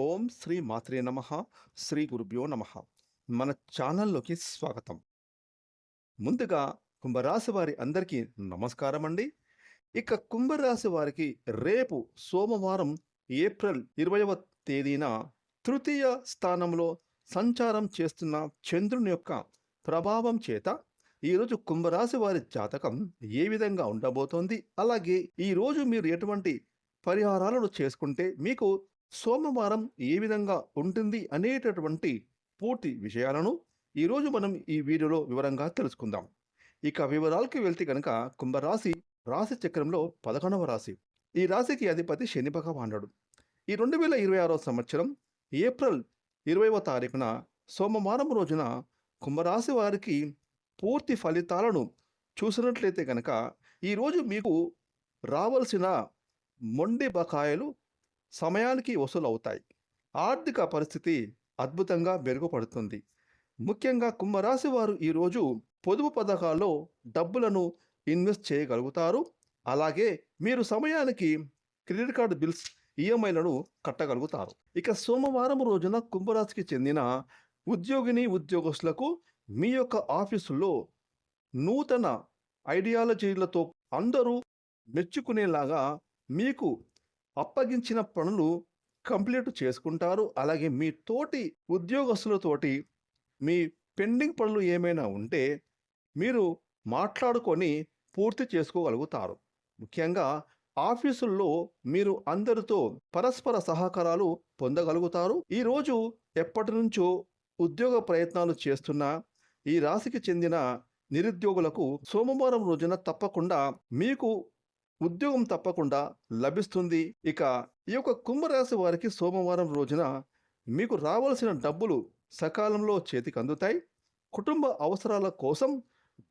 ఓం శ్రీ మాత్రే నమః. శ్రీ గురుభ్యో నమః. మన ఛానల్లోకి స్వాగతం. ముందుగా కుంభరాశి వారి అందరికీ నమస్కారం అండి. ఇక కుంభరాశి వారికి రేపు సోమవారం ఏప్రిల్ 20వ తేదీన తృతీయ స్థానంలో సంచారం చేస్తున్న చంద్రుని యొక్క ప్రభావం చేత ఈరోజు కుంభరాశి వారి జాతకం ఏ విధంగా ఉండబోతోంది, అలాగే ఈరోజు మీరు ఎటువంటి పరిహారాలను చేసుకుంటే మీకు సోమవారం ఏ విధంగా ఉంటుంది అనేటటువంటి పూర్తి విషయాలను ఈరోజు మనం ఈ వీడియోలో వివరంగా తెలుసుకుందాం. ఇక వివరాలకి వెళ్తే కనుక కుంభరాశి రాశి చక్రంలో 11వ రాశి. ఈ రాశికి అధిపతి శని భగవానుడు. ఈ 2026 సంవత్సరం ఏప్రిల్ 20వ తారీఖున సోమవారం రోజున కుంభరాశి వారికి పూర్తి ఫలితాలను చూసినట్లయితే కనుక ఈరోజు మీకు రావాల్సిన మొండి బకాయిలు సమయానికి వసూలవుతాయి. ఆర్థిక పరిస్థితి అద్భుతంగా మెరుగుపడుతుంది. ముఖ్యంగా కుంభరాశి వారు ఈరోజు పొదుపు పథకాల్లో డబ్బులను ఇన్వెస్ట్ చేయగలుగుతారు. అలాగే మీరు సమయానికి క్రెడిట్ కార్డు బిల్స్ ఈఎంఐలను కట్టగలుగుతారు. ఇక సోమవారం రోజున కుంభరాశికి చెందిన ఉద్యోగస్తులకు మీ యొక్క ఆఫీసుల్లో నూతన ఐడియాలజీలతో అందరూ మెచ్చుకునేలాగా మీకు అప్పగించిన పనులు కంప్లీట్ చేసుకుంటారు. అలాగే మీ తోటి ఉద్యోగస్తులతోటి మీ పెండింగ్ పనులు ఏమైనా ఉంటే మీరు మాట్లాడుకొని పూర్తి చేసుకోగలుగుతారు. ముఖ్యంగా ఆఫీసుల్లో మీరు అందరితో పరస్పర సహకారాలు పొందగలుగుతారు. ఈరోజు ఎప్పటి నుంచో ఉద్యోగ ప్రయత్నాలు చేస్తున్న ఈ రాశికి చెందిన నిరుద్యోగులకు సోమవారం రోజున తప్పకుండా మీకు ఉద్యోగం తప్పకుండా లభిస్తుంది. ఇక ఈ యొక్క కుంభరాశి వారికి సోమవారం రోజున మీకు రావాల్సిన డబ్బులు సకాలంలో చేతికి అందుతాయి. కుటుంబ అవసరాల కోసం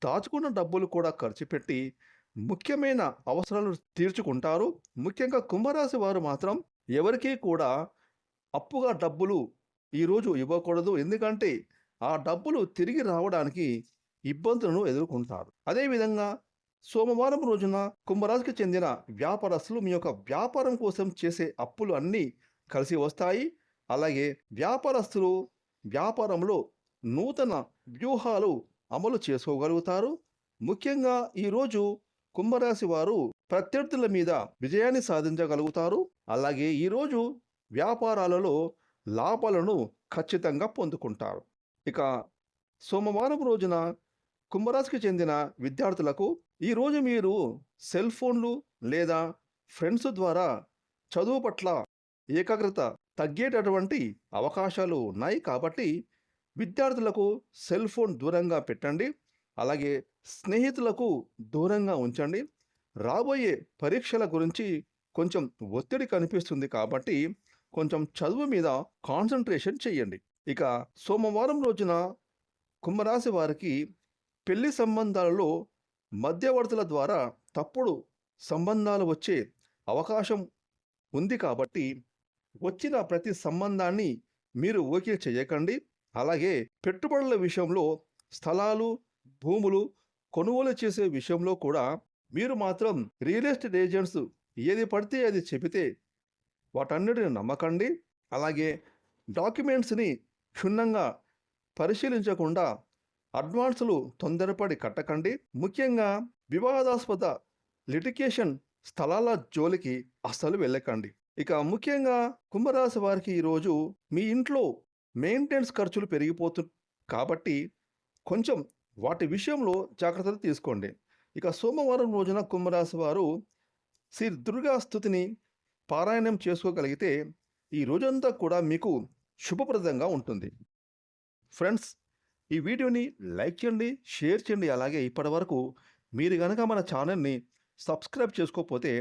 దాచుకున్న డబ్బులు కూడా ఖర్చు పెట్టి ముఖ్యమైన అవసరాలు తీర్చుకుంటారు. ముఖ్యంగా కుంభరాశి వారు మాత్రం ఎవరికీ కూడా అప్పుగా డబ్బులు ఈరోజు ఇవ్వకూడదు. ఎందుకంటే ఆ డబ్బులు తిరిగి రావడానికి ఇబ్బందులను ఎదుర్కొంటారు. అదేవిధంగా సోమవారం రోజున కుంభరాశికి చెందిన వ్యాపారస్తులు మీ యొక్క వ్యాపారం కోసం చేసే అప్పులు అన్నీ కలిసి వస్తాయి. అలాగే వ్యాపారస్తులు వ్యాపారంలో నూతన వ్యూహాలు అమలు చేసుకోగలుగుతారు. ముఖ్యంగా ఈరోజు కుంభరాశి వారు ప్రత్యర్థుల మీద విజయాన్ని సాధించగలుగుతారు. అలాగే ఈరోజు వ్యాపారాలలో లాభాలను ఖచ్చితంగా పొందుకుంటారు. ఇక సోమవారం రోజున కుంభరాశికి చెందిన విద్యార్థులకు ఈరోజు మీరు సెల్ ఫోన్లు లేదా ఫ్రెండ్స్ ద్వారా చదువు పట్ల ఏకాగ్రత తగ్గేటటువంటి అవకాశాలు ఉన్నాయి. కాబట్టి విద్యార్థులకు సెల్ ఫోన్ దూరంగా పెట్టండి. అలాగే స్నేహితులకు దూరంగా ఉంచండి. రాబోయే పరీక్షల గురించి కొంచెం ఒత్తిడి కనిపిస్తుంది కాబట్టి కొంచెం చదువు మీద కాన్సన్ట్రేషన్ చేయండి. ఇక సోమవారం రోజున కుంభరాశి వారికి పెళ్లి సంబంధాలలో మధ్యవర్తుల ద్వారా తప్పుడు సంబంధాలు వచ్చే అవకాశం ఉంది. కాబట్టి వచ్చిన ప్రతి సంబంధాన్ని మీరు ఓకే చేయకండి. అలాగే పెట్టుబడుల విషయంలో స్థలాలు భూములు కొనుగోలు చేసే విషయంలో కూడా మీరు మాత్రం రియల్ ఎస్టేట్ ఏజెంట్స్ ఏది పడితే అది చెబితే వాటన్నిటిని నమ్మకండి. అలాగే డాక్యుమెంట్స్ని క్షుణ్ణంగా పరిశీలించకుండా అడ్వాన్సులు తొందరపడి కట్టకండి. ముఖ్యంగా వివాదాస్పద లిటిగేషన్ స్థలాల జోలికి అస్సలు వెళ్ళకండి. ఇక ముఖ్యంగా కుంభరాశి వారికి ఈరోజు మీ ఇంట్లో మెయింటెనెన్స్ ఖర్చులు పెరిగిపోతుంది కాబట్టి కొంచెం వాటి విషయంలో జాగ్రత్తలు తీసుకోండి. ఇక సోమవారం రోజున కుంభరాశి వారు శ్రీ దుర్గా స్తుతిని పారాయణం చేసుకోగలిగితే ఈ రోజంతా కూడా మీకు శుభప్రదంగా ఉంటుంది. ఫ్రెండ్స్, ఈ వీడియోని లైక్ చేయండి, షేర్ చేయండి. అలాగే ఇప్పటివరకు మీరు కనుక మన ఛానల్ని సబ్స్క్రైబ్ చేసుకోకపోతే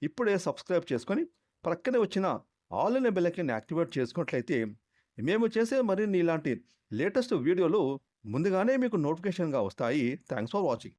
ఇప్పుడే సబ్స్క్రైబ్ చేసుకొని ప్రక్కనే వచ్చిన ఆల్ అనే బెల్ ఐకాన్ని యాక్టివేట్ చేసుకున్నట్లయితే మేము చేసే మరిన్ని ఇలాంటి లేటెస్ట్ వీడియోలు ముందుగానే మీకు నోటిఫికేషన్గా వస్తాయి. Thanks for watching.